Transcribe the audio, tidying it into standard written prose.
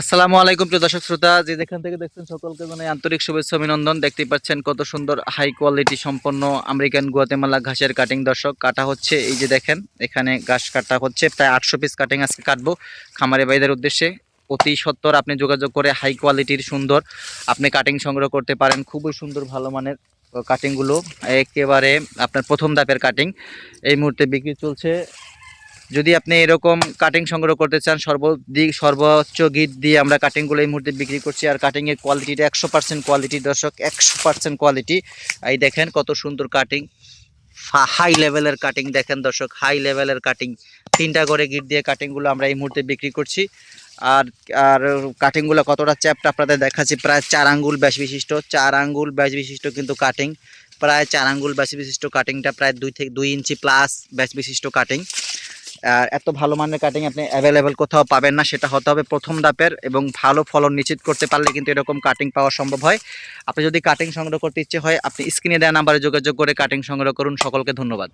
আসসালামু আলাইকুম প্রিয় দর্শক শ্রোতা, যে যেখান থেকে দেখছেন সকলকে জানাই আন্তরিক শুভেচ্ছা অভিনন্দন। দেখতেই পাচ্ছেন কত সুন্দর হাই কোয়ালিটি সম্পন্ন আমেরিকান গুয়াতেমালা ঘাসের কাটিং দর্শক কাটা হচ্ছে। এই যে দেখেন এখানে ঘাস কাটা হচ্ছে, প্রায় 800 পিস কাটিং আজকে কাটবো খামারে ভাইদের উদ্দেশ্যে। অতি সত্বর আপনি যোগাযোগ করে হাই কোয়ালিটির সুন্দর আপনি কাটিং সংগ্রহ করতে পারেন। খুবই সুন্দর ভালো মানের কাটিংগুলো একেবারে আপনার প্রথম ধাপের কাটিং এই মুহূর্তে বিক্রি চলছে। যদি আপনি এরকম কাটিং সংগ্রহ করতে চান, সর্বোচ্চ গিট দিয়ে আমরা কাটিংগুলো এই মুহূর্তে বিক্রি করছি। আর কাটিংয়ের কোয়ালিটিটা 100% কোয়ালিটি দর্শক, 100% কোয়ালিটি। এই দেখেন কত সুন্দর কাটিং, হাই লেভেলের কাটিং দেখেন দর্শক, হাই লেভেলের কাটিং। 3টা করে গিট দিয়ে কাটিংগুলো আমরা এই মুহূর্তে বিক্রি করছি। আর আর কাটিংগুলো কতটা চ্যাপ্টা আপনাদের দেখাচ্ছি। প্রায় 4 আঙ্গুল ব্যাস বিশিষ্ট, 4 আঙ্গুল ব্যাস বিশিষ্ট কিন্তু কাটিং, প্রায় 4 আঙ্গুল ব্যাস বিশিষ্ট কাটিংটা, প্রায় 2 ইঞ্চি প্লাস ব্যাস বিশিষ্ট কাটিং। এত ভালো মানের কাটিং আপনি অ্যাভেলেবেল কোথাও পাবেন না। সেটা হতে হবে প্রথম ধাপের, এবং ভালো ফলন নিশ্চিত করতে পারলে কিন্তু এরকম কাটিং পাওয়া সম্ভব হয়। আপনি যদি কাটিং সংগ্রহ করতে ইচ্ছে হয়, আপনি স্ক্রিনে দেওয়া নাম্বারে যোগাযোগ করে কাটিং সংগ্রহ করুন। সকলকে ধন্যবাদ।